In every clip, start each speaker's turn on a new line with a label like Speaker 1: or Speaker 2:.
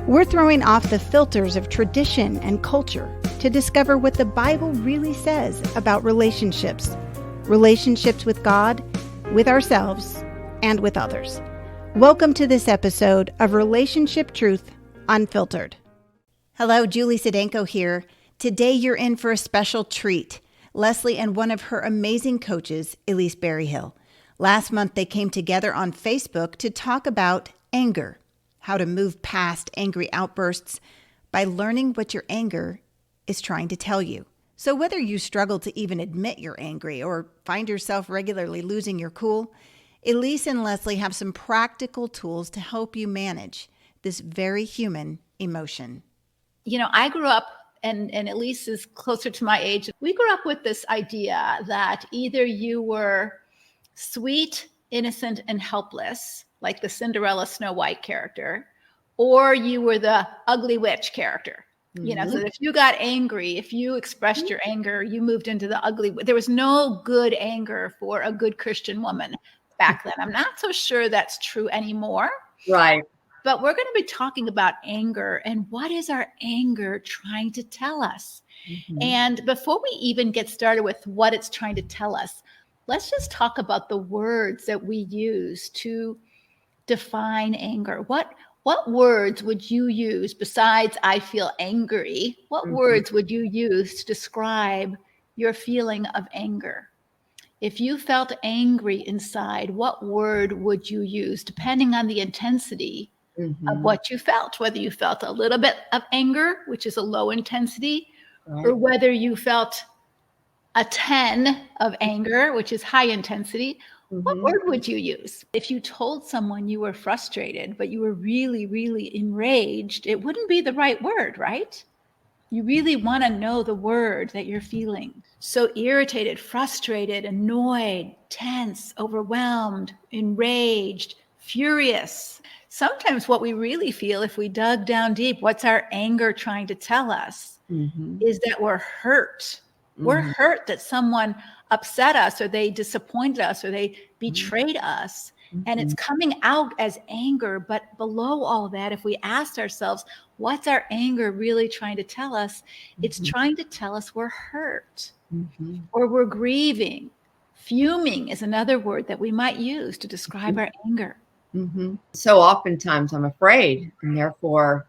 Speaker 1: We're throwing off the filters of tradition and culture to discover what the Bible really says about relationships with God, with ourselves, and with others. Welcome to this episode of Relationship Truth Unfiltered. Hello, Julie Sedenko here. Today you're in for a special treat. Leslie and one of her amazing coaches, Elise Berryhill. Last month they came together on Facebook to talk about anger, how to move past angry outbursts by learning what your anger is trying to tell you. So whether you struggle to even admit you're angry or find yourself regularly losing your cool, Elise and Leslie have some practical tools to help you manage this very human emotion.
Speaker 2: You know, I grew up, and Elise is closer to my age. We grew up with this idea that either you were sweet, innocent, and helpless, like the Cinderella Snow White character, or you were the ugly witch character. Mm-hmm. You know, so if you got angry, if you expressed your anger, you moved into the ugly. There was no good anger for a good Christian woman back then. I'm not so sure that's true anymore.
Speaker 3: Right.
Speaker 2: But we're going to be talking about anger and what is our anger trying to tell us? Mm-hmm. And before we even get started with what it's trying to tell us, let's just talk about the words that we use to define anger. What words would you use besides I feel angry? What words would you use to describe your feeling of anger? If you felt angry inside, what word would you use depending on the intensity of what you felt, whether you felt a little bit of anger, which is a low intensity, or whether you felt a 10 of anger, which is high intensity, what word would you use? If you told someone you were frustrated, but you were really, really enraged, it wouldn't be the right word, right? You really want to know the word that you're feeling. So irritated, frustrated, annoyed, tense, overwhelmed, enraged, furious. Sometimes what we really feel, if we dug down deep, what's our anger trying to tell us, is that we're hurt. We're hurt that someone upset us, or they disappointed us, or they betrayed us. And it's coming out as anger. But below all that, if we asked ourselves, what's our anger really trying to tell us? It's trying to tell us we're hurt or we're grieving. Fuming is another word that we might use to describe our anger.
Speaker 3: So oftentimes I'm afraid, and therefore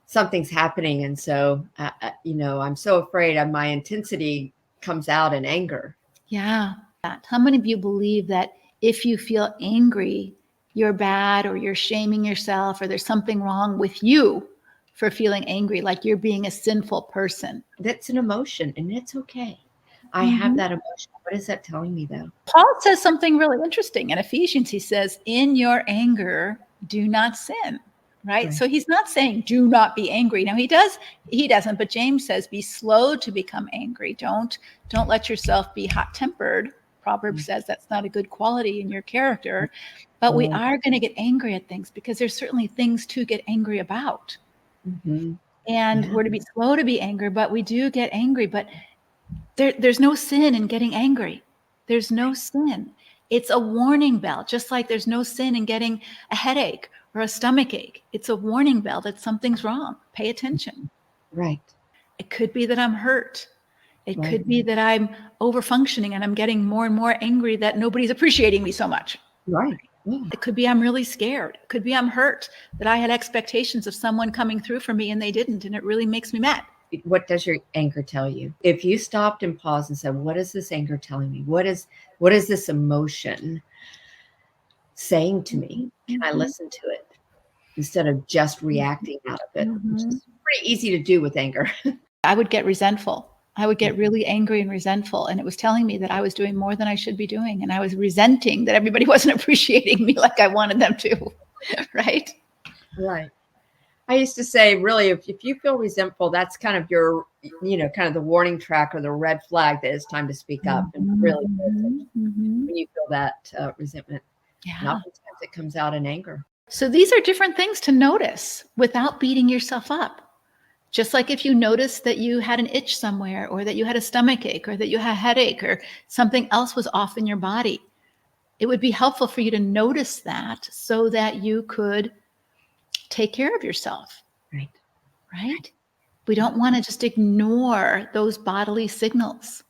Speaker 3: something's happening. And so, I'm so afraid my intensity comes out in anger.
Speaker 2: Yeah. How many of you believe that if you feel angry, you're bad, or you're shaming yourself, or there's something wrong with you for feeling angry, like you're being a sinful person?
Speaker 3: That's an emotion, and it's okay. I have that emotion. What is that telling me, though?
Speaker 2: Paul says something really interesting. In Ephesians, he says, in your anger, do not sin. Right? So he's not saying do not be angry. Now he doesn't, but James says be slow to become angry. Don't let yourself be hot-tempered. Proverbs says that's not a good quality in your character, but we are going to get angry at things because there's certainly things to get angry about. And we're to be slow to be angry, but we do get angry, but there's no sin in getting angry. There's no sin. It's a warning bell, just like there's no sin in getting a headache or a stomach ache. It's a warning bell that something's wrong. Pay attention.
Speaker 3: Right.
Speaker 2: It could be that I'm hurt. It could be that I'm over-functioning and I'm getting more and more angry that nobody's appreciating me so much.
Speaker 3: Right. Yeah.
Speaker 2: It could be I'm really scared. It could be I'm hurt, that I had expectations of someone coming through for me and they didn't, and it really makes me mad.
Speaker 3: What does your anger tell you? If you stopped and paused and said, what is this anger telling me? What is this emotion saying to me? Can I listen to it instead of just reacting out of it, which is pretty easy to do with anger?
Speaker 2: I would get resentful. I would get really angry and resentful. And it was telling me that I was doing more than I should be doing. And I was resenting that everybody wasn't appreciating me like I wanted them to. Right?
Speaker 3: Right. I used to say, really, if you feel resentful, that's kind of your, kind of the warning track or the red flag that it's time to speak up and really pay attention when you feel that resentment. Yeah. And oftentimes it comes out in anger.
Speaker 2: So these are different things to notice without beating yourself up. Just like if you noticed that you had an itch somewhere, or that you had a stomach ache, or that you had a headache, or something else was off in your body, it would be helpful for you to notice that so that you could take care of yourself.
Speaker 3: Right.
Speaker 2: right? We don't want to just ignore those bodily signals.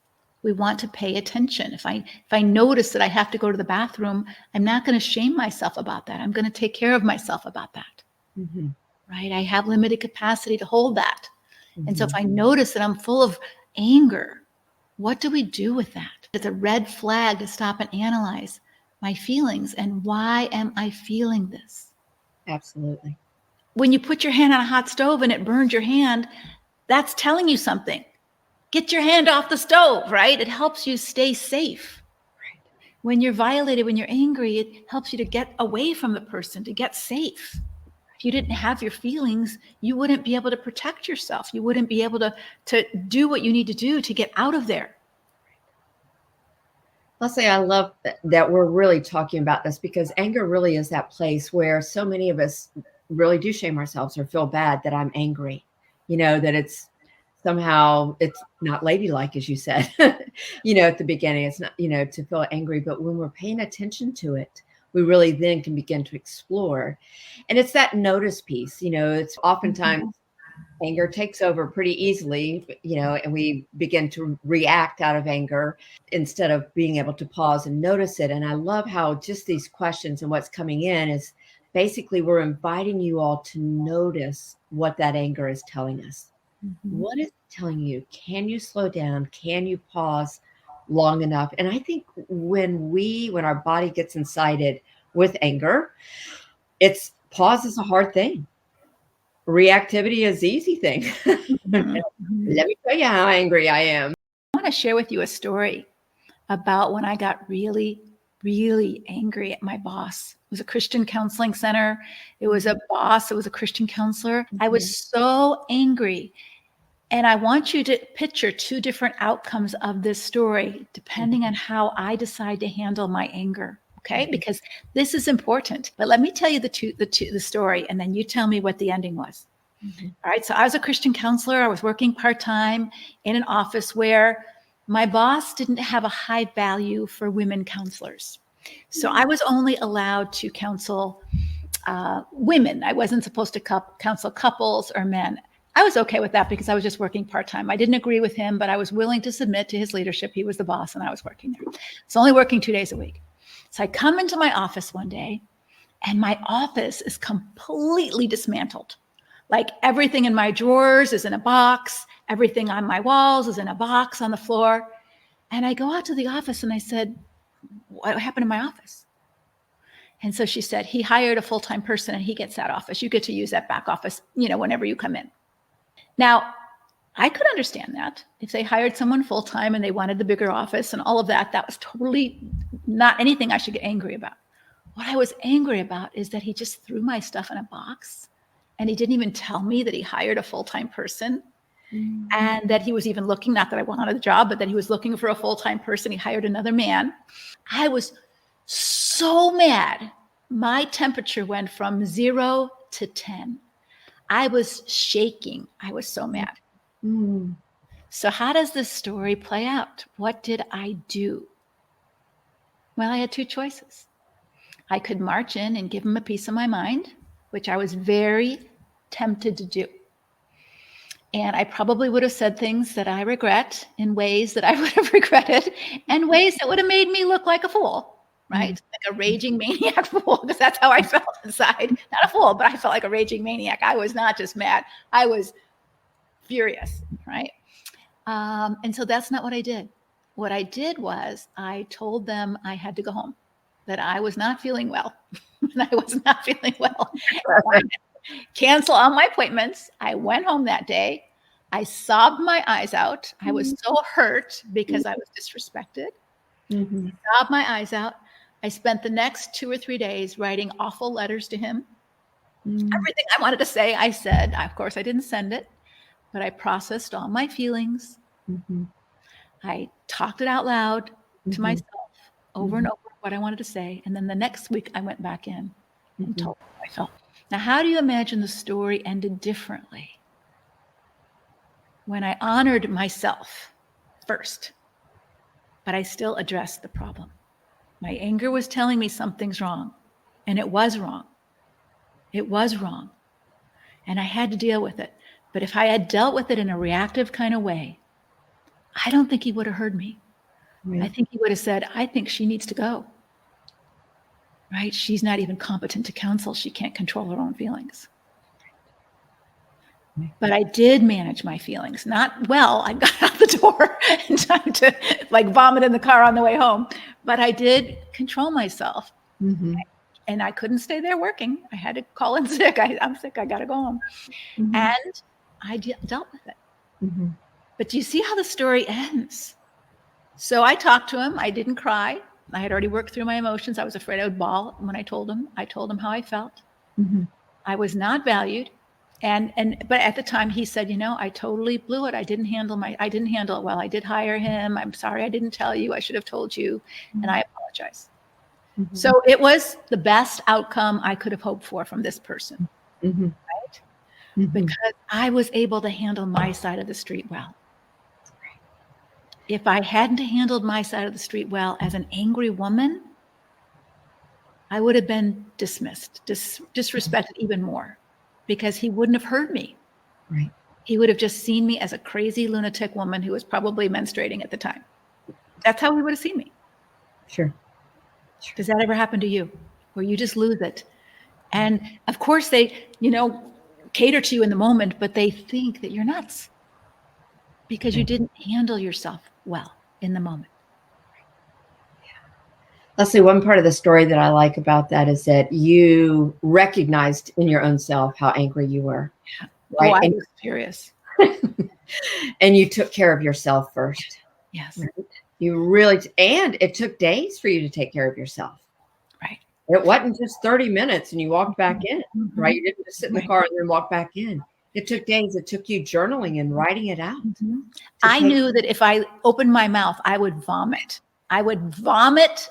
Speaker 2: We want to pay attention. If I notice that I have to go to the bathroom, I'm not going to shame myself about that. I'm going to take care of myself about that.
Speaker 3: Mm-hmm.
Speaker 2: Right? I have limited capacity to hold that.
Speaker 3: Mm-hmm.
Speaker 2: And so if I notice that I'm full of anger, what do we do with that? It's a red flag to stop and analyze my feelings and why am I feeling this?
Speaker 3: Absolutely.
Speaker 2: When you put your hand on a hot stove and it burns your hand, that's telling you something. Get your hand off the stove, right? It helps you stay safe.
Speaker 3: Right.
Speaker 2: When you're violated, when you're angry, it helps you to get away from the person, to get safe. If you didn't have your feelings, you wouldn't be able to protect yourself. You wouldn't be able to do what you need to do to get out of there.
Speaker 3: Leslie, I love that we're really talking about this, because anger really is that place where so many of us really do shame ourselves or feel bad that I'm angry. That it's somehow it's not ladylike, as you said, at the beginning. It's not, to feel angry. But when we're paying attention to it, we really then can begin to explore. And it's that notice piece. It's oftentimes anger takes over pretty easily, and we begin to react out of anger instead of being able to pause and notice it. And I love how just these questions and what's coming in is basically we're inviting you all to notice what that anger is telling us. Mm-hmm. What is it telling you? Can you slow down? Can you pause long enough? And I think when our body gets incited with anger, pause is a hard thing. Reactivity is the easy thing. Mm-hmm. Let me tell you how angry I am.
Speaker 2: I want to share with you a story about when I got really, really angry at my boss. It was a Christian counseling center. It was a boss. It was a Christian counselor. Mm-hmm. I was so angry. And I want you to picture two different outcomes of this story, depending on how I decide to handle my anger. Okay, mm-hmm. Because this is important. But let me tell you the story, and then you tell me what the ending was. Mm-hmm. All right. So I was a Christian counselor. I was working part-time in an office where my boss didn't have a high value for women counselors. So I was only allowed to counsel women. I wasn't supposed to counsel couples or men. I was okay with that because I was just working part-time. I didn't agree with him, but I was willing to submit to his leadership. He was the boss and I was working there. So only working 2 days a week. So I come into my office one day and my office is completely dismantled. Like everything in my drawers is in a box. Everything on my walls is in a box on the floor. And I go out to the office and I said, what happened in my office? And so she said, he hired a full-time person and he gets that office. You get to use that back office, whenever you come in. Now, I could understand that. If they hired someone full-time and they wanted the bigger office and all of that, that was totally not anything I should get angry about. What I was angry about is that he just threw my stuff in a box and he didn't even tell me that he hired a full-time person and that he was even looking, not that I wanted the job, but that he was looking for a full-time person. He hired another man. I was so mad. My temperature went from 0 to 10. I was shaking. I was so mad. So how does this story play out? What did I do? Well, I had two choices. I could march in and give him a piece of my mind, which I was very tempted to do. And I probably would have said things that I regret in ways that I would have regretted and ways that would have made me look like a fool, right? Like a raging maniac fool, because that's how I felt inside. Not a fool, but I felt like a raging maniac. I was not just mad. I was furious, right? And so that's not what I did. What I did was I told them I had to go home, that I was not feeling well. And I was not feeling well. Cancel all my appointments. I went home that day. I sobbed my eyes out. I was so hurt because I was disrespected. Sobbed my eyes out. I spent the next 2 or 3 days writing awful letters to him. Everything I wanted to say, I said. Of course, I didn't send it, but I processed all my feelings. I talked it out loud to myself over and over what I wanted to say. And then the next week I went back in and told them how I felt. Now, how do you imagine the story ended differently? When I honored myself first, but I still addressed the problem. My anger was telling me something's wrong, and it was wrong. It was wrong. and I had to deal with it. But if I had dealt with it in a reactive kind of way, I don't think he would have heard me.
Speaker 3: Right.
Speaker 2: I think he would have said, I think she needs to go. Right? She's not even competent to counsel. She can't control her own feelings. But I did manage my feelings. Not well. I got out the door in time to like vomit in the car on the way home. But I did control myself.
Speaker 3: Mm-hmm.
Speaker 2: And I couldn't stay there working. I had to call in sick. I'm sick. I got to go home.
Speaker 3: Mm-hmm.
Speaker 2: And I dealt with it.
Speaker 3: Mm-hmm.
Speaker 2: But do you see how the story ends? So I talked to him. I didn't cry. I had already worked through my emotions. I was afraid I would bawl when I told him how I felt.
Speaker 3: Mm-hmm.
Speaker 2: I was not valued. But at the time he said, I totally blew it. I didn't handle it well. I did hire him. I'm sorry I didn't tell you. I should have told you. Mm-hmm. And I apologize. Mm-hmm. So it was the best outcome I could have hoped for from this person.
Speaker 3: Mm-hmm.
Speaker 2: Right? Mm-hmm. Because I was able to handle my side of the street well. If I hadn't handled my side of the street well as an angry woman, I would have been dismissed, disrespected even more, because he wouldn't have heard me.
Speaker 3: Right.
Speaker 2: He would have just seen me as a crazy lunatic woman who was probably menstruating at the time. That's how he would have seen me.
Speaker 3: Sure.
Speaker 2: Does that ever happen to you, where you just lose it? And of course they, cater to you in the moment, but they think that you're nuts because you didn't handle yourself well in the moment.
Speaker 3: Leslie, one part of the story that I like about that is that you recognized in your own self how angry you were.
Speaker 2: Yeah. Right? I was furious.
Speaker 3: And you took care of yourself first.
Speaker 2: Yes.
Speaker 3: Right? You really, and it took days for you to take care of yourself.
Speaker 2: Right.
Speaker 3: It wasn't just 30 minutes and you walked back in,
Speaker 2: Mm-hmm.
Speaker 3: right? You didn't just sit in the car and then walk back in. It took days. It took you journaling and writing it out.
Speaker 2: Mm-hmm. I knew that if I opened my mouth, I would vomit. I would vomit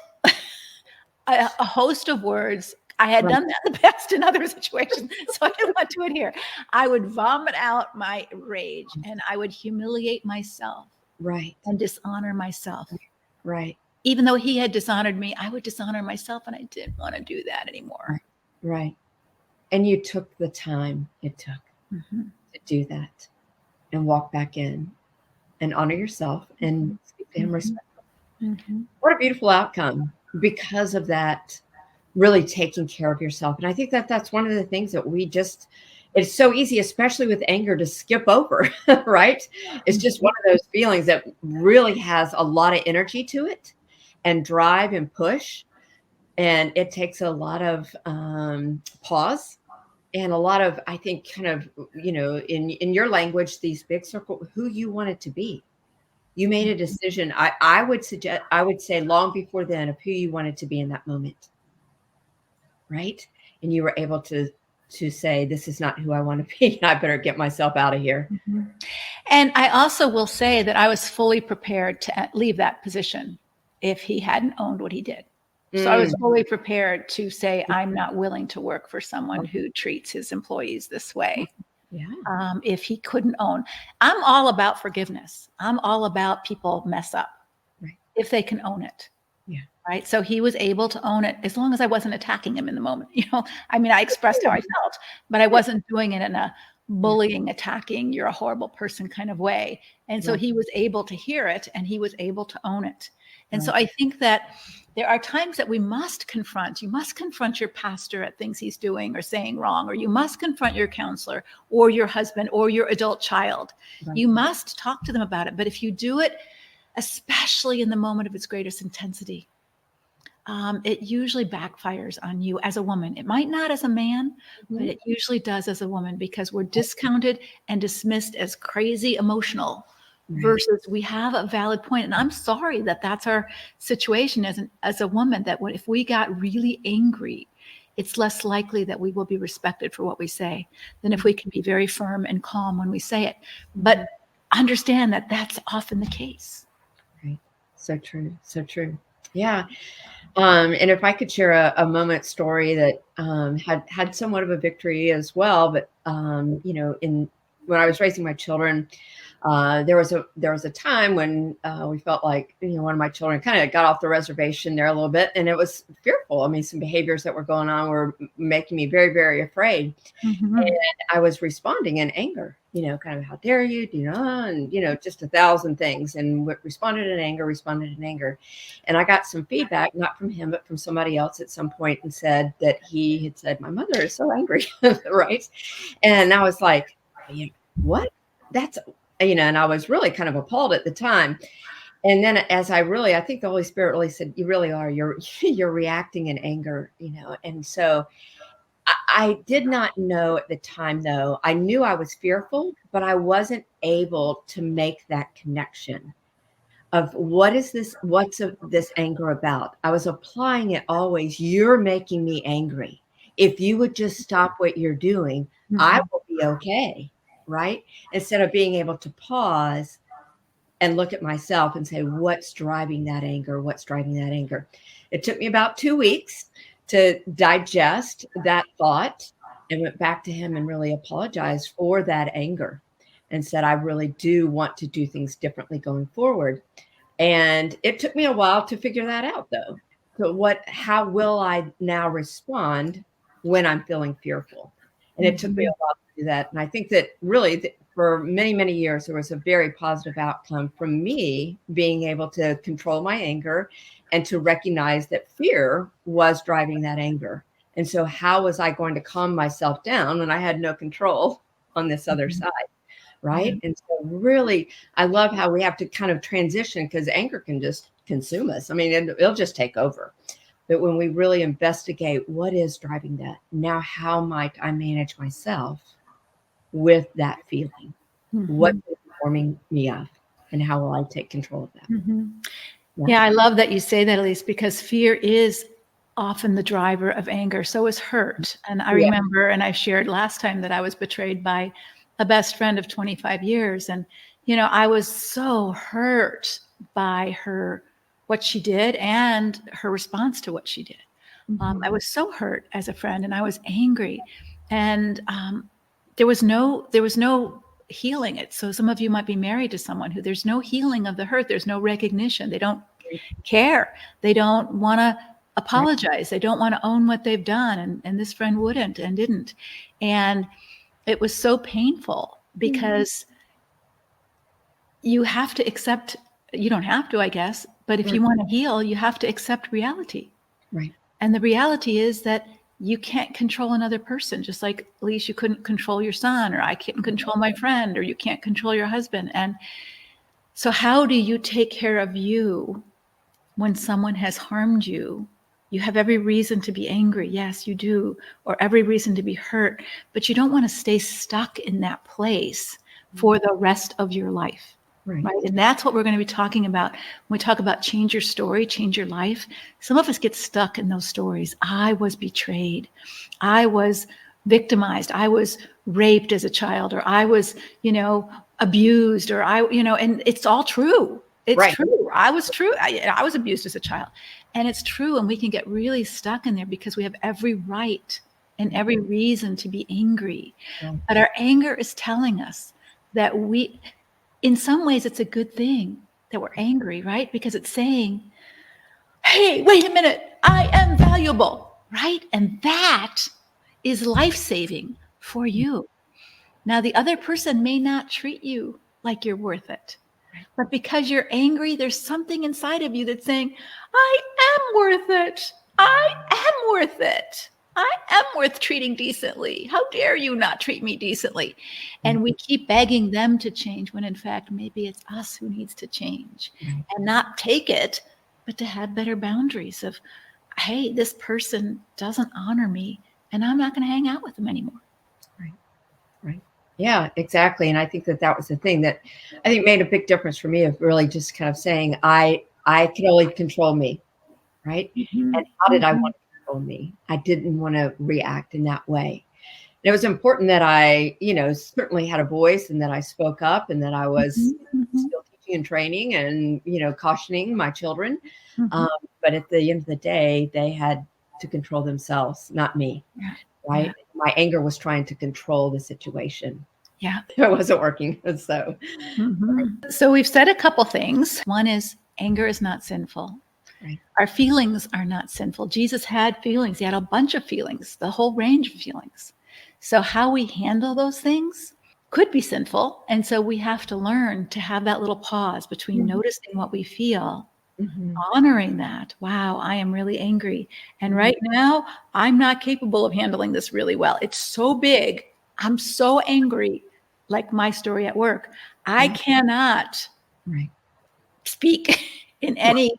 Speaker 2: a host of words. I had done that in the past in other situations, so I didn't want to do it here. I would vomit out my rage and I would humiliate myself.
Speaker 3: Right.
Speaker 2: And dishonor myself.
Speaker 3: Right.
Speaker 2: Even though he had dishonored me, I would dishonor myself, and I didn't want to do that anymore.
Speaker 3: Right. And you took the time it took to do that and walk back in and honor yourself and speak to him respectfully. Mm-hmm. What a beautiful outcome because of that, really taking care of yourself. And I think that that's one of the things that it's so easy, especially with anger, to skip over, right? It's just one of those feelings that really has a lot of energy to it and drive and push. And it takes a lot of pause and a lot of, I think, kind of, in your language, these big circle, who you want it to be. You made a decision. I would say long before then of who you wanted to be in that moment. Right. And you were able to say, this is not who I want to be. I better get myself out of here.
Speaker 2: Mm-hmm. And I also will say that I was fully prepared to leave that position if he hadn't owned what he did. So I was fully prepared to say, I'm not willing to work for someone who treats his employees this way.
Speaker 3: Yeah.
Speaker 2: If he couldn't own. I'm all about forgiveness. I'm all about people mess up if they can own it.
Speaker 3: Yeah.
Speaker 2: Right. So he was able to own it as long as I wasn't attacking him in the moment. I expressed how I felt, but I wasn't doing it in a bullying, attacking, you're a horrible person kind of way. And so he was able to hear it and he was able to own it. And so I think that there are times that you must confront your pastor at things he's doing or saying wrong, or you must confront your counselor or your husband or your adult child. Right. You must talk to them about it. But if you do it, especially in the moment of its greatest intensity, it usually backfires on you as a woman. It might not as a man, but it usually does as a woman, because we're discounted and dismissed as crazy emotional versus we have a valid point. And I'm sorry that that's our situation as a woman, that if we got really angry, it's less likely that we will be respected for what we say than if we can be very firm and calm when we say it. But understand that that's often the case.
Speaker 3: Right. So true. So true. Yeah. And if I could share a moment story that had somewhat of a victory as well, but in when I was raising my children, there was a time when we felt like, one of my children kind of got off the reservation there a little bit, and it was fearful. I mean, some behaviors that were going on were making me very, very afraid.
Speaker 2: Mm-hmm.
Speaker 3: And I was responding in anger, kind of, how dare you, and, just 1,000 things, and responded in anger. And I got some feedback, not from him, but from somebody else at some point, and said that he had said, my mother is so angry. Right. And I was like, what? That's, and I was really kind of appalled at the time. And then as I think the Holy Spirit really said, you really are, you're reacting in anger, and so I did not know at the time, though. I knew I was fearful, but I wasn't able to make that connection of what's this anger about? I was applying it always. You're making me angry. If you would just stop what you're doing, I will be okay. Right? Instead of being able to pause and look at myself and say, what's driving that anger? What's driving that anger? It took me about 2 weeks to digest that thought, and went back to him and really apologized for that anger and said, I really do want to do things differently going forward. And it took me a while to figure that out, though. So how will I now respond when I'm feeling fearful? And it took me a while to do that. And I think that really for many, many years, there was a very positive outcome from me being able to control my anger and to recognize that fear was driving that anger. And so how was I going to calm myself down when I had no control on this other side? Right. And so really, I love how we have to kind of transition, because anger can just consume us. I mean, it'll just take over. But when we really investigate what is driving that, now how might I manage myself with that feeling? What is forming me of, and how will I take control of that?
Speaker 2: Yeah, I love that you say that, Elise, because fear is often the driver of anger. So is hurt. And I remember, and I shared last time, that I was betrayed by a best friend of 25 years. And, I was so hurt by what she did and her response to what she did. I was so hurt as a friend, and I was angry. And there was no healing it. So some of you might be married to someone who there's no healing of the hurt. There's no recognition. They don't care. They don't want to apologize. They don't want to own what they've done. And this friend wouldn't and didn't. And it was so painful, because you have to accept, you don't have to, I guess, but if you want to heal, you have to accept reality.
Speaker 3: Right.
Speaker 2: And the reality is that you can't control another person, just like, Elise, you couldn't control your son, or I couldn't control my friend, or you can't control your husband. And so how do you take care of you when someone has harmed you? You have every reason to be angry. Yes, you do. Or every reason to be hurt, but you don't want to stay stuck in that place for the rest of your life. Right. And that's what we're going to be talking about when we talk about change your story, change your life. Some of us get stuck in those stories. I was betrayed. I was victimized. I was raped as a child, or I was, abused, or and it's all true. It's true. I was abused as a child, and it's true. And we can get really stuck in there because we have every right and every reason to be angry. But our anger is telling us that in some ways, it's a good thing that we're angry, right? Because it's saying, hey, wait a minute, I am valuable, right? And that is life-saving for you. Now, the other person may not treat you like you're worth it, but because you're angry, there's something inside of you that's saying, I am worth it. I am worth it. I am worth treating decently. How dare you not treat me decently? And we keep begging them to change, when in fact, maybe it's us who needs to change, and not take it, but to have better boundaries of, hey, this person doesn't honor me, and I'm not going to hang out with them anymore.
Speaker 3: Right. Yeah, exactly. And I think that was the thing that I think made a big difference for me, of really just kind of saying, I can only control me. Right. And how did I want to control me? I didn't want to react in that way. And it was important that I, certainly had a voice, and that I spoke up, and that I was still teaching and training and, cautioning my children. But at the end of the day, they had to control themselves, not me. Right. My anger was trying to control the situation.
Speaker 2: Yeah.
Speaker 3: It wasn't working. So,
Speaker 2: So we've said a couple things. One is anger is not sinful.
Speaker 3: right.
Speaker 2: Our feelings are not sinful. Jesus had feelings. He had a bunch of feelings, the whole range of feelings. So how we handle those things could be sinful. And so we have to learn to have that little pause between noticing what we feel, honoring that. Wow, I am really angry. And right now, I'm not capable of handling this really well. It's so big. I'm so angry, like my story at work. I cannot
Speaker 3: Right.
Speaker 2: speak in any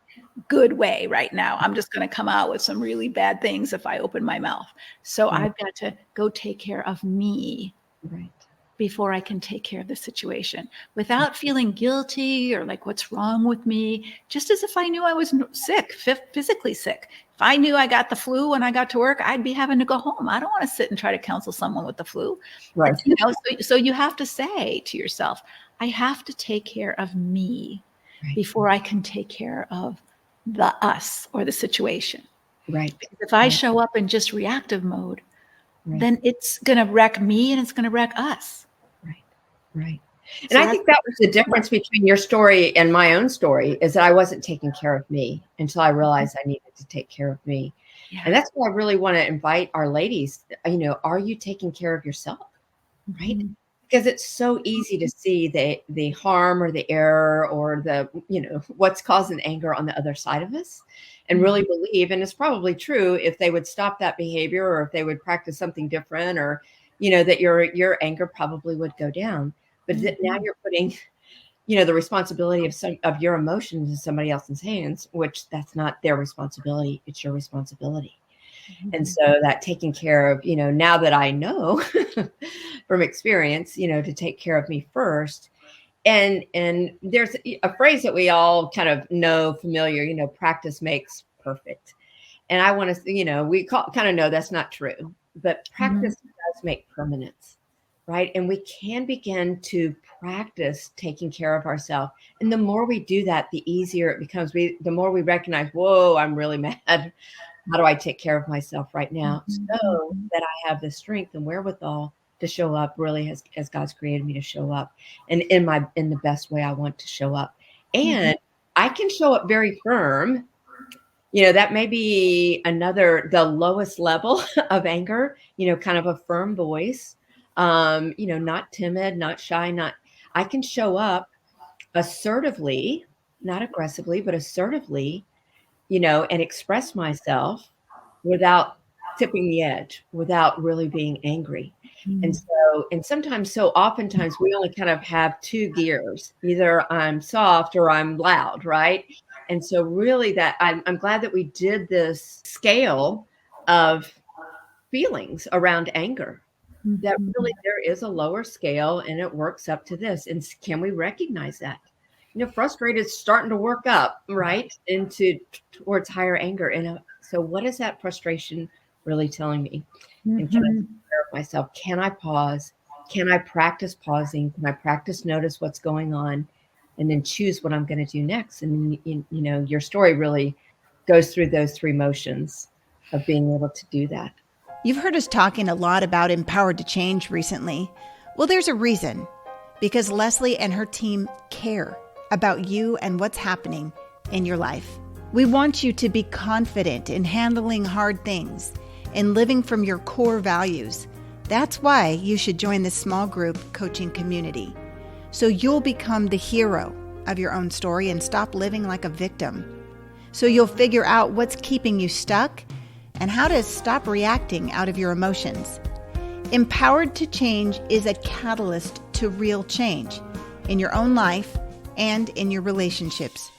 Speaker 2: good way right now. I'm just going to come out with some really bad things if I open my mouth. So
Speaker 3: Right.
Speaker 2: I've got to go take care of me
Speaker 3: Right.
Speaker 2: before I can take care of the situation without feeling guilty or like, what's wrong with me? Just as if I knew I was sick, physically sick. If I knew I got the flu when I got to work, I'd be having to go home. I don't want to sit and try to counsel someone with the flu.
Speaker 3: Right.
Speaker 2: You know, so you have to say to yourself, I have to take care of me before I can take care of the us or the situation.
Speaker 3: Right.
Speaker 2: Because if I show up in just reactive mode,
Speaker 3: Right.
Speaker 2: then it's going to wreck me and it's going to wreck us.
Speaker 3: Right. And
Speaker 2: So
Speaker 3: I think that was the difference between your story and my own story, is that I wasn't taking care of me until I realized I needed to take care of me.
Speaker 2: Yeah.
Speaker 3: And that's why I really want to invite our ladies, are you taking care of yourself? Right. Because it's so easy to see the harm or the error or the, what's causing anger on the other side of us, and really believe, and it's probably true, if they would stop that behavior, or if they would practice something different, or, that your anger probably would go down. But now you're putting, the responsibility of your emotions in somebody else's hands, which that's not their responsibility. It's your responsibility. And so that taking care of, now that I know from experience, to take care of me first. And there's a phrase that we all kind of know familiar, practice makes perfect. And I want to, we kind of know that's not true, but practice does make permanence, right? And we can begin to practice taking care of ourselves. And the more we do that, the easier it becomes. The more we recognize, whoa, I'm really mad. How do I take care of myself right now so that I have the strength and wherewithal to show up really as God's created me to show up, and in the best way I want to show up. And I can show up very firm. That may be the lowest level of anger, kind of a firm voice, not timid, not shy, I can show up assertively, not aggressively, but assertively, and express myself without tipping the edge, without really being angry. And oftentimes we only kind of have two gears. Either I'm soft or I'm loud, right? And so really that I'm glad that we did this scale of feelings around anger, that really there is a lower scale and it works up to this. And can we recognize that? Frustrated is starting to work up, right, towards higher anger. And so what is that frustration really telling me? And can I take care of myself? Can I pause? Can I practice pausing? Can I practice notice what's going on, and then choose what I'm going to do next? And, your story really goes through those three motions of being able to do that.
Speaker 1: You've heard us talking a lot about Empowered to Change recently. Well, there's a reason, because Leslie and her team care about you and what's happening in your life. We want you to be confident in handling hard things and living from your core values. That's why you should join this small group coaching community, so you'll become the hero of your own story and stop living like a victim. So you'll figure out what's keeping you stuck and how to stop reacting out of your emotions. Empowered to Change is a catalyst to real change in your own life and in your relationships.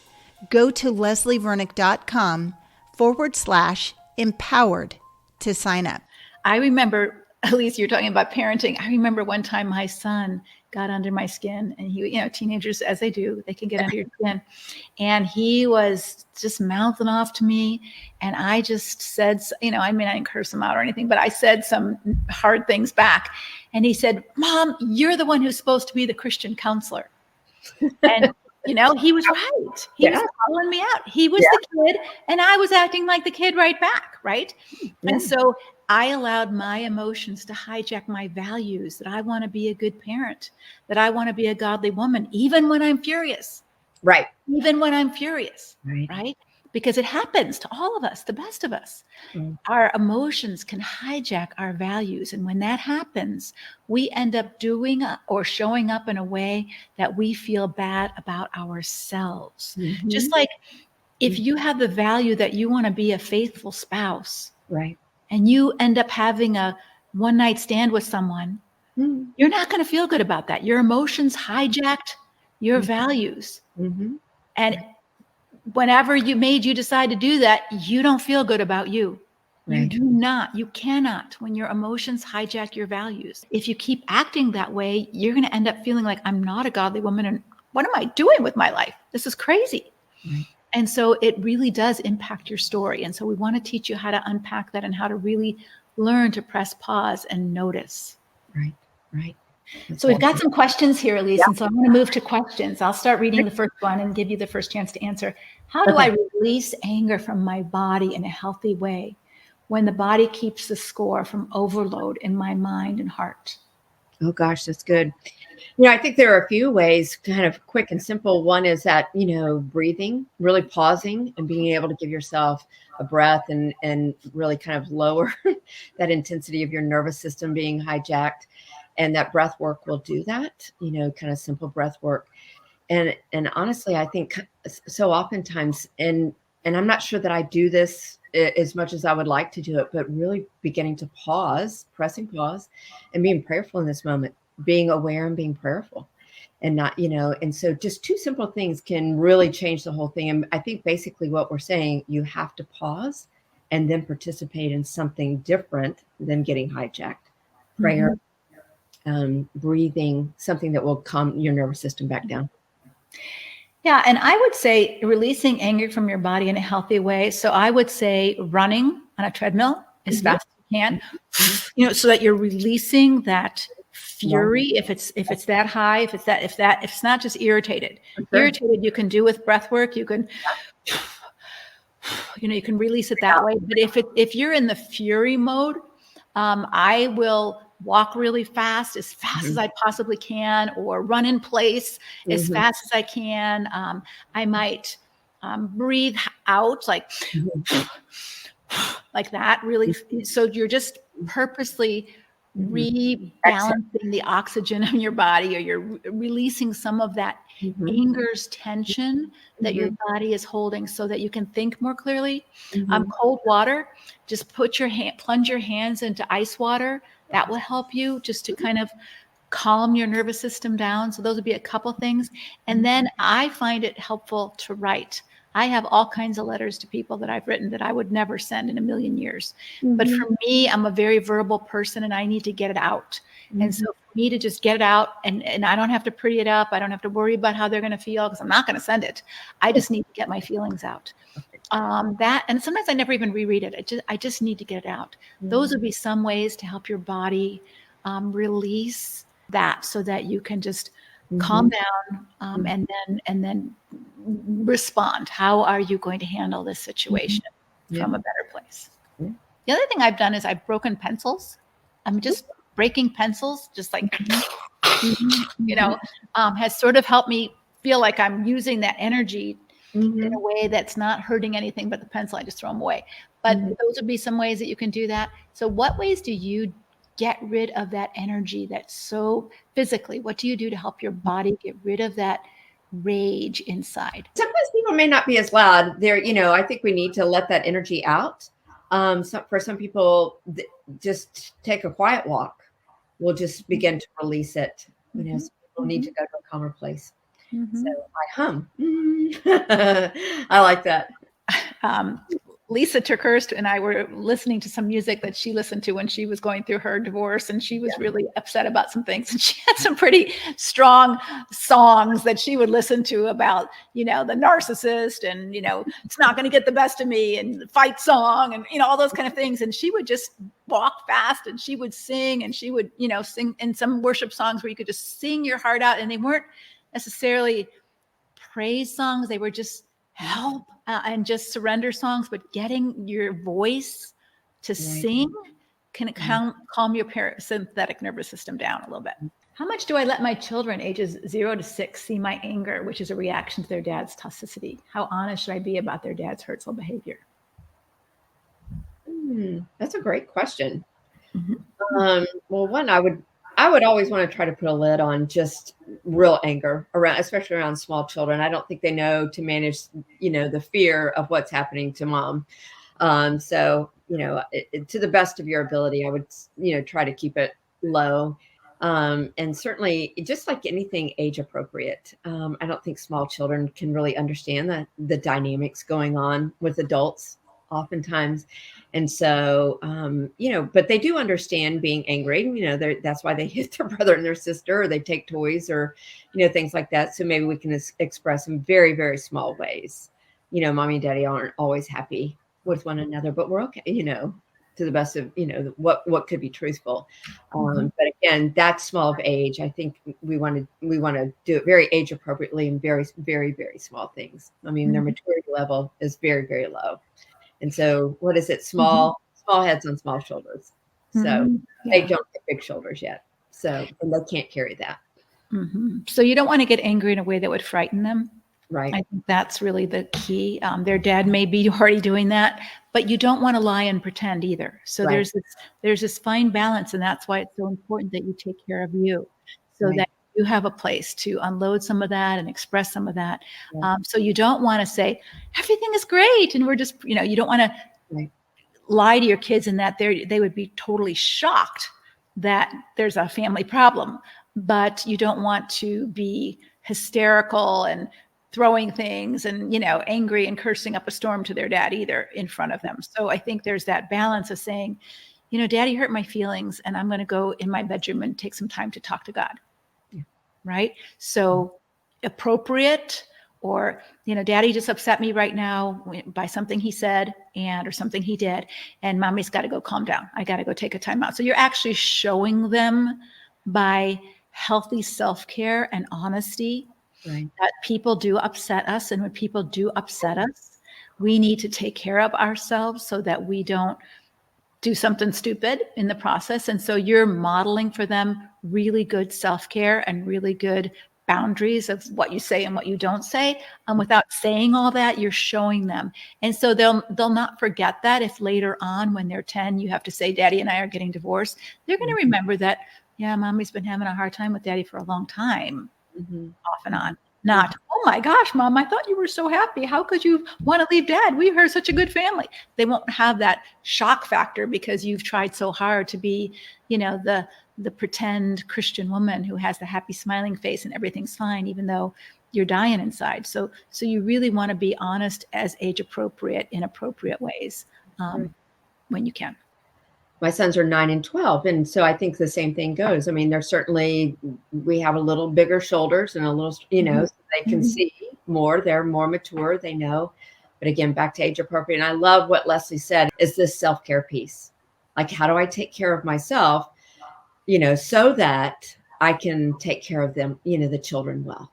Speaker 1: Go to leslievernick.com/empowered to sign up.
Speaker 2: I remember, Elise, you're talking about parenting. I remember one time my son got under my skin, and he, teenagers, as they do, they can get under your skin. And he was just mouthing off to me. And I just said, I didn't curse him out or anything, but I said some hard things back. And he said, "Mom, you're the one who's supposed to be the Christian counselor." And He was right. He was
Speaker 3: Yeah.
Speaker 2: calling me out. He was the kid and I was acting like the kid right back. Right.
Speaker 3: Yeah.
Speaker 2: And so I allowed my emotions to hijack my values, that I want to be a good parent, that I want to be a godly woman, even when I'm furious.
Speaker 3: Right.
Speaker 2: Even when I'm furious.
Speaker 3: Right.
Speaker 2: Right. Because it happens to all of us, the best of us.
Speaker 3: Mm.
Speaker 2: Our emotions can hijack our values. And when that happens, we end up doing or showing up in a way that we feel bad about ourselves.
Speaker 3: Mhm.
Speaker 2: Just like if you have the value that you want to be a faithful spouse,
Speaker 3: Right.
Speaker 2: and you end up having a one-night stand with someone,
Speaker 3: Mm.
Speaker 2: you're not going to feel good about that. Your emotions hijacked your values.
Speaker 3: Mhm.
Speaker 2: And whenever you decide to do that, you don't feel good about you. You
Speaker 3: Right.
Speaker 2: do not, you cannot, when your emotions hijack your values. If you keep acting that way, you're going to end up feeling like, I'm not a godly woman. And what am I doing with my life? This is crazy.
Speaker 3: Right.
Speaker 2: And so it really does impact your story. And so we want to teach you how to unpack that and how to really learn to press pause and notice.
Speaker 3: Right. Right. That's
Speaker 2: So we've got
Speaker 3: awesome.
Speaker 2: some questions here, Elise.
Speaker 3: Yeah.
Speaker 2: And so I'm going to move to questions. I'll start reading the first one and give you the first chance to answer. How do I release anger from my body in a healthy way when the body keeps the score from overload in my mind and heart?
Speaker 3: Oh gosh, that's good. I think there are a few ways, kind of quick and simple. One is that, breathing, really pausing and being able to give yourself a breath and really kind of lower that intensity of your nervous system being hijacked. And that breath work will do that, kind of simple breath work. And honestly, I think so oftentimes, and I'm not sure that I do this as much as I would like to do it, but really beginning to pause, pressing pause and being prayerful in this moment, being aware and being prayerful and not, and so just two simple things can really change the whole thing. And I think basically what we're saying, you have to pause and then participate in something different than getting hijacked. Prayer, breathing, something that will calm your nervous system back down.
Speaker 2: Yeah. And I would say releasing anger from your body in a healthy way. So I would say running on a treadmill as fast as you can, so that you're releasing that fury. If it's that high, if it's not just irritated, irritated, you can do with breath work. You can, you can release it that way. But if you're in the fury mode, I will walk really fast as I possibly can, or run in place as fast as I can. I might breathe out like that, really. So you're just purposely rebalancing the oxygen in your body, or you're releasing some of that anger's tension that your body is holding, so that you can think more clearly. Cold water, just plunge your hands into ice water. That will help you just to kind of calm your nervous system down. So those would be a couple things. And then I find it helpful to write. I have all kinds of letters to people that I've written that I would never send in a million years. But for me, I'm a very verbal person and I need to get it out. And so for me to just get it out, and I don't have to pretty it up. I don't have to worry about how they're going to feel, because I'm not going to send it. I just need to get my feelings out. And sometimes I never even reread it. I just need to get it out. Those would be some ways to help your body release that, so that you can just calm down and then respond. How are you going to handle this situation from a better place? The other thing I've done is I've broken pencils. I'm just breaking pencils, just like, has sort of helped me feel like I'm using that energy in a way that's not hurting anything but the pencil. I just throw them away. But those would be some ways that you can do that. So what ways do you get rid of that energy that's so physically? What do you do to help your body get rid of that rage inside?
Speaker 3: Sometimes people may not be as loud. I think we need to let that energy out. For some people, just take a quiet walk. We'll just begin to release it. Some people need to go to a calmer place. So I hum. I like that.
Speaker 2: Lisa Turkhurst and I were listening to some music that she listened to when she was going through her divorce, and she was really upset about some things. And she had some pretty strong songs that she would listen to about, the narcissist and, it's not going to get the best of me, and the fight song and, all those kind of things. And she would just walk fast and she would sing, and she would, sing in some worship songs where you could just sing your heart out, and they weren't necessarily praise songs. They were just help and just surrender songs, but getting your voice to sing can calm your parasympathetic nervous system down a little bit. How much do I let my children ages 0 to 6 see my anger, which is a reaction to their dad's toxicity? How honest should I be about their dad's hurtful behavior?
Speaker 3: That's a great question.
Speaker 2: Mm-hmm.
Speaker 3: Well, one, I would always want to try to put a lid on just real anger around, especially around small children. I don't think they know to manage, the fear of what's happening to mom. So, to the best of your ability, I would, try to keep it low. And certainly just like anything age appropriate. I don't think small children can really understand the dynamics going on with adults oftentimes. And so, but they do understand being angry, that's why they hit their brother and their sister, or they take toys or, things like that. So maybe we can express in very, very small ways. Mommy and daddy aren't always happy with one another, but we're okay, to the best of, what could be truthful. But again, that small of age, I think we want to do it very age appropriately and very, very, very small things. I mean, their maturity level is very, very low. And so what is it? Small heads on small shoulders. So they don't get big shoulders yet. So, and they can't carry that.
Speaker 2: So you don't want to get angry in a way that would frighten them.
Speaker 3: Right.
Speaker 2: I think that's really the key. Their dad may be already doing that, but you don't want to lie and pretend either. So there's this fine balance, and that's why it's so important that you take care of you, so that you have a place to unload some of that and express some of that. So you don't want to say everything is great, and we're just, you don't want to lie to your kids in that they would be totally shocked that there's a family problem, but you don't want to be hysterical and throwing things and, angry and cursing up a storm to their dad either in front of them. So I think there's that balance of saying, daddy hurt my feelings, and I'm going to go in my bedroom and take some time to talk to God. Right. So appropriate, or, daddy just upset me right now by something he said or something he did, and mommy's got to go calm down. I got to go take a time out. So you're actually showing them by healthy self-care and honesty that people do upset us. And when people do upset us, we need to take care of ourselves so that we don't do something stupid in the process. And so you're modeling for them really good self-care and really good boundaries of what you say and what you don't say. Without saying all that, you're showing them. And so they'll not forget that if later on when they're 10, you have to say, Daddy and I are getting divorced. They're going to remember that, yeah, mommy's been having a hard time with daddy for a long time, off and on. Not, oh my gosh, mom, I thought you were so happy. How could you want to leave dad? We are such a good family. They won't have that shock factor because you've tried so hard to be, the pretend Christian woman who has the happy smiling face and everything's fine, even though you're dying inside. So you really want to be honest as age appropriate in appropriate ways when you can.
Speaker 3: My sons are 9 and 12. And so I think the same thing goes. I mean, we have a little bigger shoulders and a little, so they can see more. They're more mature. They know. But again, back to age appropriate. And I love what Leslie said is this self-care piece. Like, how do I take care of myself, so that I can take care of them, the children well.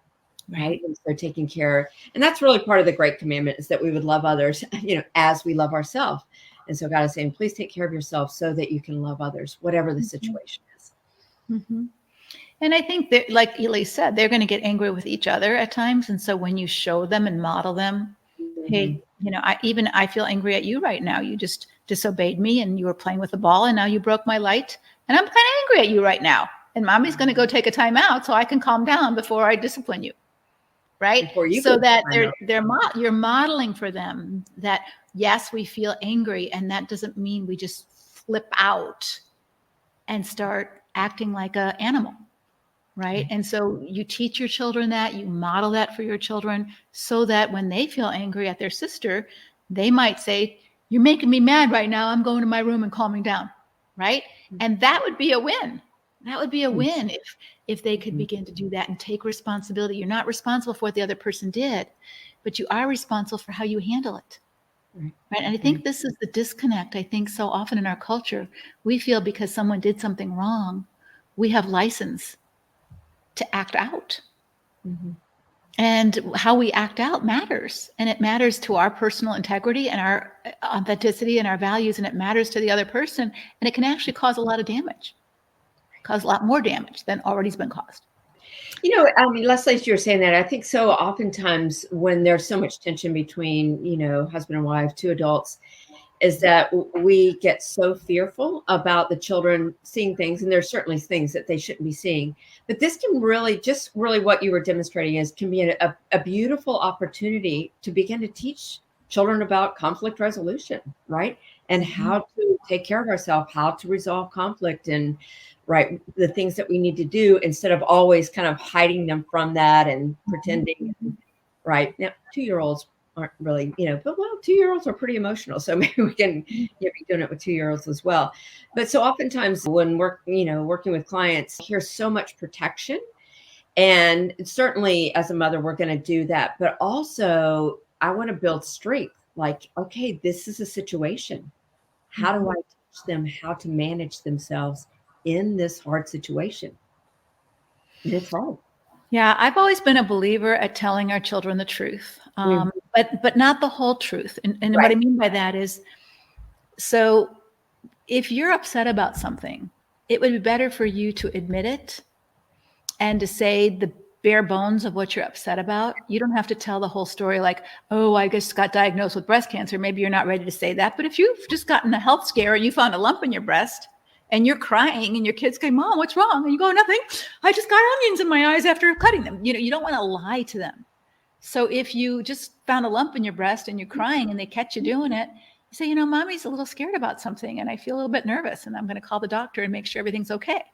Speaker 3: Right. And so taking care. And that's really part of the great commandment is that we would love others, as we love ourselves. And so God is saying, please take care of yourself so that you can love others, whatever the situation is.
Speaker 2: And I think that, like Elise said, they're going to get angry with each other at times. And so when you show them and model them, hey, I feel angry at you right now. You just disobeyed me and you were playing with the ball and now you broke my light. And I'm kind of angry at you right now. And mommy's going to go take a time out so I can calm down before I discipline you. Right. So that you're modeling for them that, yes, we feel angry. And that doesn't mean we just flip out and start acting like an animal. Right. And so you teach your children that, you model that for your children so that when they feel angry at their sister, they might say, you're making me mad right now. I'm going to my room and calming down. Right. And that would be a win. That would be a win if they could begin to do that and take responsibility. You're not responsible for what the other person did, but you are responsible for how you handle it. Right. And I think this is the disconnect. I think so often in our culture, we feel because someone did something wrong, we have license to act out. And how we act out matters. And it matters to our personal integrity and our authenticity and our values. And it matters to the other person. And it can actually cause a lot of damage, cause a lot more damage than already's been caused.
Speaker 3: You know, I mean, Leslie, as you were saying that, I think so oftentimes when there's so much tension between, you know, husband and wife, two adults, is that we get so fearful about the children seeing things, and there's certainly things that they shouldn't be seeing. But this can really, just really what you were demonstrating is, can be a beautiful opportunity to begin to teach children about conflict resolution, right? And how to take care of ourselves, how to resolve conflict, and right, the things that we need to do instead of always kind of hiding them from that and pretending. Right now, 2-year-olds aren't really, you know, but well, 2-year-olds are pretty emotional. So maybe we can be doing it with 2-year-olds as well. But so oftentimes when we're, you know, working with clients, here's so much protection. And certainly as a mother, we're going to do that. But also I want to build strength. Like, okay, this is a situation. How do I teach them how to manage themselves in this hard situation? And it's hard.
Speaker 2: Yeah, I've always been a believer at telling our children the truth, but not the whole truth. And
Speaker 3: Right.
Speaker 2: what I mean by that is, so if you're upset about something, it would be better for you to admit it and to say the bare bones of what you're upset about. You don't have to tell the whole story like, oh, I just got diagnosed with breast cancer. Maybe you're not ready to say that. But if you've just gotten a health scare and you found a lump in your breast, and you're crying and your kids go, Mom, what's wrong? And you go, nothing. I just got onions in my eyes after cutting them. You know, you don't want to lie to them. So if you just found a lump in your breast and you're crying and they catch you doing it, you say, you know, Mommy's a little scared about something and I feel a little bit nervous and I'm going to call the doctor and make sure everything's okay.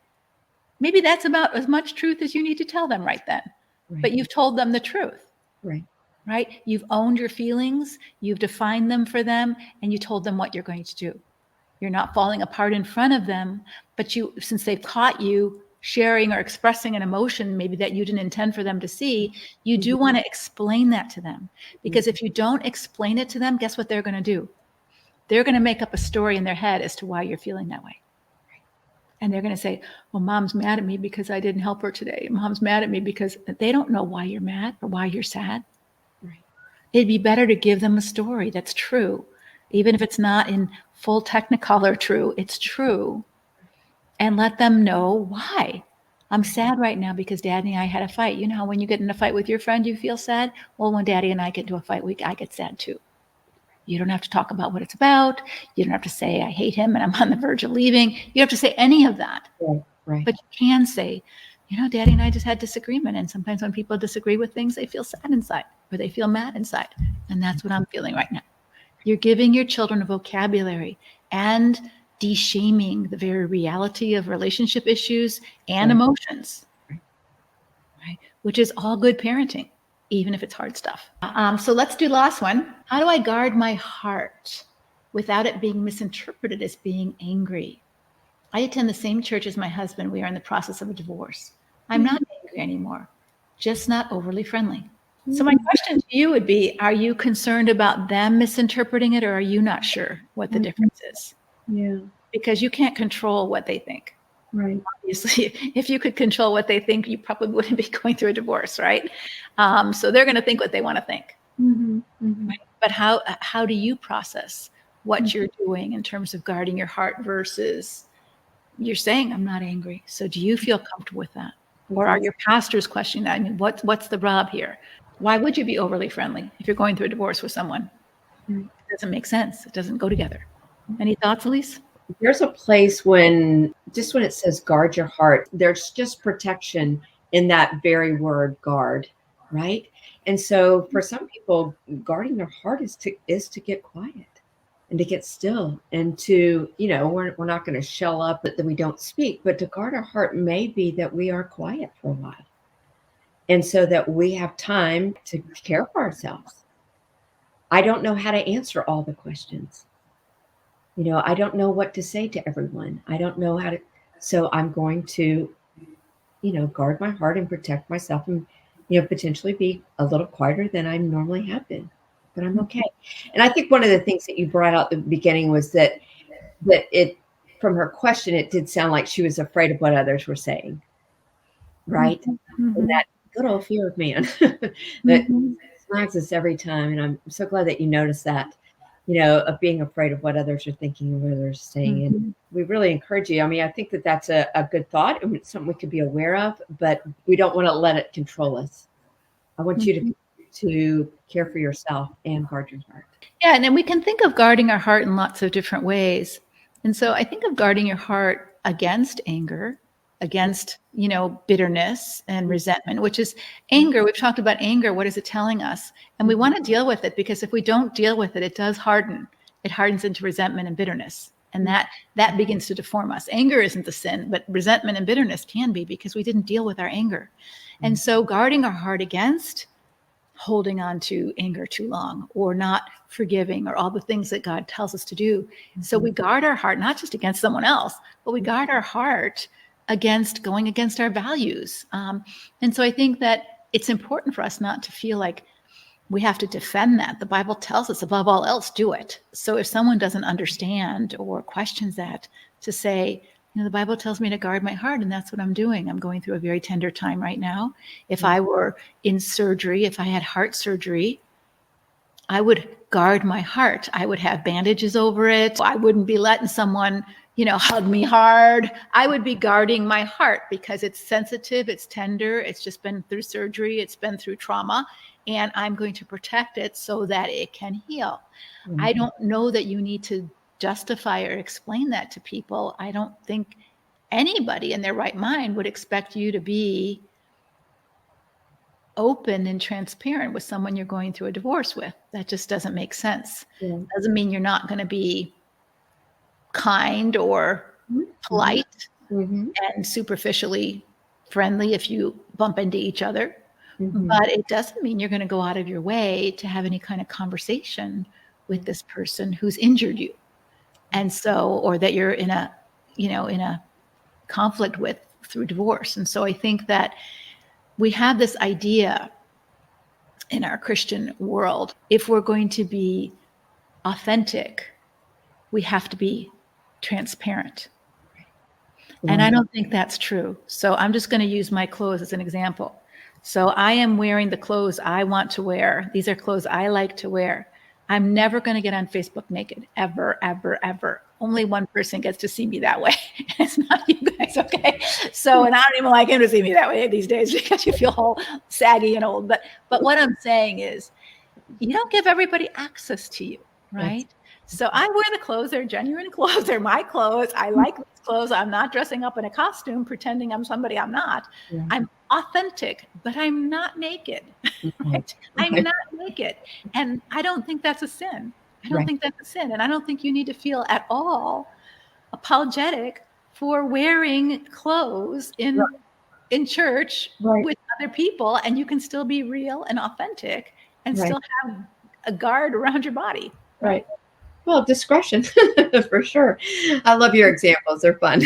Speaker 2: Maybe that's about as much truth as you need to tell them right then. Right. But you've told them the truth.
Speaker 3: Right.
Speaker 2: Right? You've owned your feelings, you've defined them for them, and you told them what you're going to do. You're not falling apart in front of them, but you, since they've caught you sharing or expressing an emotion maybe that you didn't intend for them to see, you do want to explain that to them. Because if you don't explain it to them, guess what they're going to do? They're going to make up a story in their head as to why you're feeling that way. And they're going to say, well, Mom's mad at me because I didn't help her today. Mom's mad at me because they don't know why you're mad or why you're sad. Right. It'd be better to give them a story that's true. Even if it's not in full technicolor true, it's true. And let them know why. I'm sad right now because Daddy and I had a fight. You know how when you get in a fight with your friend, you feel sad? Well, when Daddy and I get into a fight, I get sad too. You don't have to talk about what it's about. You don't have to say, I hate him and I'm on the verge of leaving. You don't have to say any of that.
Speaker 3: Right.
Speaker 2: But you can say, you know, Daddy and I just had disagreement. And sometimes when people disagree with things, they feel sad inside or they feel mad inside. And that's what I'm feeling right now. You're giving your children a vocabulary and de-shaming the very reality of relationship issues and emotions, right? Which is all good parenting, even if it's hard stuff. So let's do the last one. How do I guard my heart without it being misinterpreted as being angry? I attend the same church as my husband. We are in the process of a divorce. I'm not angry anymore, just not overly friendly. So my question to you would be, are you concerned about them misinterpreting it, or are you not sure what the difference is?
Speaker 1: Yeah.
Speaker 2: Because you can't control what they think.
Speaker 1: Right.
Speaker 2: Obviously, if you could control what they think, you probably wouldn't be going through a divorce, right? So they're going to think what they want to think.
Speaker 1: Mm-hmm. Mm-hmm.
Speaker 2: Right? But how do you process what you're doing in terms of guarding your heart versus you're saying, I'm not angry. So do you feel comfortable with that? Or are your pastors questioning that? I mean, what's the rub here? Why would you be overly friendly if you're going through a divorce with someone? It doesn't make sense. It doesn't go together. Any thoughts, Elise?
Speaker 3: There's a place when it says guard your heart, there's just protection in that very word guard, right? And so for some people, guarding their heart is to get quiet and to get still and to, you know, we're not going to shell up that we don't speak, but to guard our heart may be that we are quiet for a while. And so that we have time to care for ourselves. I don't know how to answer all the questions. You know, I don't know what to say to everyone. I don't know how to, so I'm going to, you know, guard my heart and protect myself and, you know, potentially be a little quieter than I normally have been, but I'm okay. And I think one of the things that you brought out at the beginning was that it, from her question, it did sound like she was afraid of what others were saying, right?
Speaker 1: Mm-hmm.
Speaker 3: And that good old fear of man that
Speaker 2: Mhm.
Speaker 3: snags us every time. And I'm so glad that you noticed that, of being afraid of what others are thinking and what others are saying. And
Speaker 2: Mhm.
Speaker 3: we really encourage you. I mean, I think that that's a good thought and it's something we could be aware of, but we don't want to let it control us. I want you
Speaker 2: Mhm.
Speaker 3: to care for yourself and guard your heart.
Speaker 2: Yeah, and then we can think of guarding our heart in lots of different ways. And so I think of guarding your heart against anger, against, bitterness and resentment, which is anger. We've talked about anger. What is it telling us? And we want to deal with it, because if we don't deal with it, it does harden. It hardens into resentment and bitterness. And that begins to deform us. Anger isn't the sin, but resentment and bitterness can be, because we didn't deal with our anger. And so guarding our heart against holding on to anger too long, or not forgiving, or all the things that God tells us to do. So we guard our heart, not just against someone else, but we guard our heart against going against our values. And so I think that it's important for us not to feel like we have to defend that. The Bible tells us, above all else, do it. So if someone doesn't understand or questions that, to say, the Bible tells me to guard my heart, and that's what I'm doing. I'm going through a very tender time right now. If I were in surgery, if I had heart surgery, I would guard my heart. I would have bandages over it. I wouldn't be letting someone, hug me hard. I would be guarding my heart, because it's sensitive, it's tender, it's just been through surgery, it's been through trauma, and I'm going to protect it so that it can heal. I don't know that you need to justify or explain that to people. I don't think anybody in their right mind would expect you to be open and transparent with someone you're going through a divorce with. That just doesn't make sense.
Speaker 3: Yeah.
Speaker 2: Doesn't mean you're not going to be kind or polite and superficially friendly if you bump into each other. But it doesn't mean you're going to go out of your way to have any kind of conversation with this person who's injured you. And so, or that you're in a conflict with through divorce. And so I think that we have this idea in our Christian world, if we're going to be authentic, we have to be transparent. And I don't think that's true. So I'm just going to use my clothes as an example. So I am wearing the clothes I want to wear. These are clothes I like to wear. I'm never going to get on Facebook naked, ever, ever, ever. Only one person gets to see me that way. It's not you guys, okay? So, and I don't even like him to see me that way these days, because you feel all saggy and old. But what I'm saying is, you don't give everybody access to you, right? So I wear the clothes. They're genuine clothes. They're my clothes. I like these clothes. I'm not dressing up in a costume pretending I'm somebody I'm not.
Speaker 3: Yeah.
Speaker 2: I'm authentic, but I'm not naked, right? I'm not naked. And I don't think that's a sin. I don't think that's a sin. And I don't think you need to feel at all apologetic for wearing clothes in church with other people, and you can still be real and authentic and still have a guard around your body.
Speaker 3: Right. Well, discretion for sure. I love your examples. They're fun.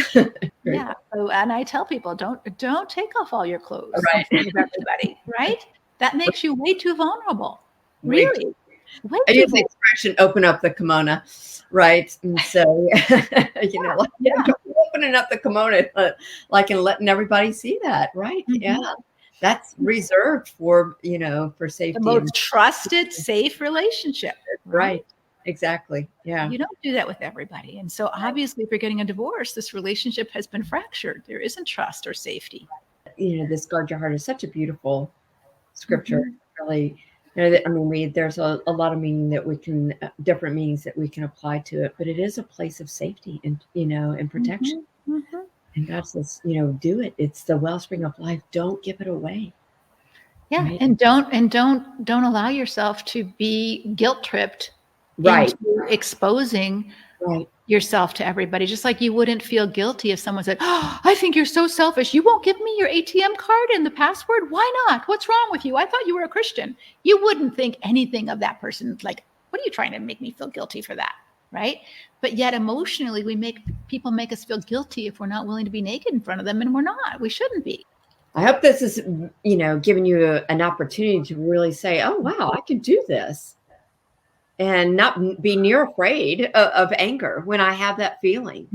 Speaker 2: Yeah. So, and I tell people, don't take off all your clothes
Speaker 3: Right.
Speaker 2: in front of everybody, right? That makes you way too vulnerable.
Speaker 3: Way
Speaker 2: Really. Way
Speaker 3: I
Speaker 2: too
Speaker 3: use the expression "open up the kimono," right? And so, opening up the kimono, and letting everybody see that, right? Yeah, that's reserved for for safety.
Speaker 2: The most trusted, safe relationship.
Speaker 3: Right. Exactly. Yeah.
Speaker 2: You don't do that with everybody. And so obviously, if you're getting a divorce, this relationship has been fractured. There isn't trust or safety.
Speaker 3: This guard your heart is such a beautiful scripture. Really, there's a lot of meaning that we can, different meanings that we can apply to it, but it is a place of safety and, and protection. And God says, do it. It's the wellspring of life. Don't give it away.
Speaker 2: Yeah. Right? And don't allow yourself to be guilt tripped into exposing yourself to everybody. Just like you wouldn't feel guilty if someone said, "Oh, I think you're so selfish. You won't give me your ATM card and the password. Why not? What's wrong with you? I thought you were a Christian." You wouldn't think anything of that person. Like, what are you trying to make me feel guilty for that? Right. But yet emotionally, people make us feel guilty if we're not willing to be naked in front of them. And we're not. We shouldn't be.
Speaker 3: I hope this is, giving you an opportunity to really say, oh, wow, I can do this. And not be near afraid of anger when I have that feeling.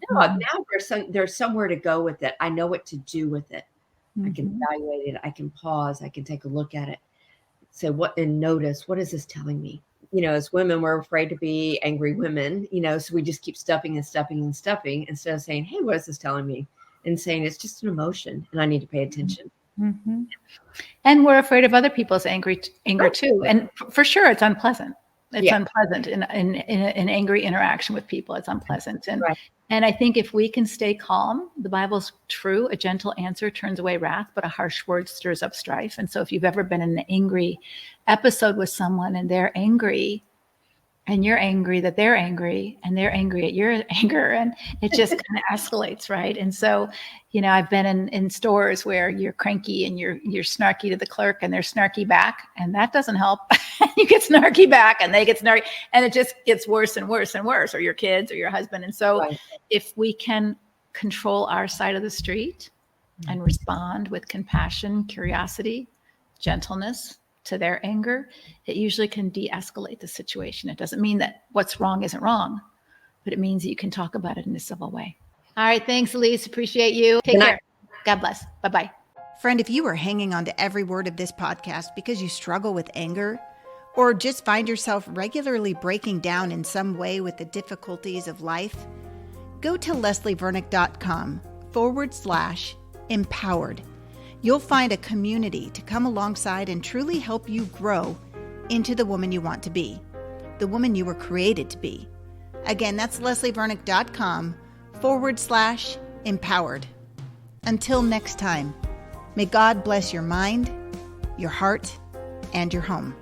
Speaker 3: No, now there's somewhere to go with it. I know what to do with it. I can evaluate it. I can pause. I can take a look at it. Say and notice, what is this telling me? As women, we're afraid to be angry women, so we just keep stuffing and stuffing and stuffing instead of saying, hey, what is this telling me? And saying it's just an emotion and I need to pay attention.
Speaker 2: Mm-hmm. And we're afraid of other people's anger too. And for sure, it's unpleasant. It's unpleasant in an angry interaction with people. It's unpleasant. And I think if we can stay calm, the Bible's true. A gentle answer turns away wrath, but a harsh word stirs up strife. And so if you've ever been in an angry episode with someone and they're angry, and you're angry that they're angry, and they're angry at your anger, and it just kind of escalates, right? And so, I've been in stores where you're cranky and you're snarky to the clerk, and they're snarky back, and that doesn't help. You get snarky back, and they get snarky, and it just gets worse and worse and worse, or your kids or your husband. And so, if we can control our side of the street and respond with compassion, curiosity, gentleness to their anger, it usually can de-escalate the situation. It doesn't mean that what's wrong isn't wrong, but it means that you can talk about it in a civil way. All right. Thanks, Elise. Appreciate you. Take care. God bless. Bye-bye.
Speaker 1: Friend, if you are hanging on to every word of this podcast because you struggle with anger, or just find yourself regularly breaking down in some way with the difficulties of life, go to leslievernick.com/empowered. You'll find a community to come alongside and truly help you grow into the woman you want to be, the woman you were created to be. Again, that's leslievernick.com/empowered. Until next time, may God bless your mind, your heart, and your home.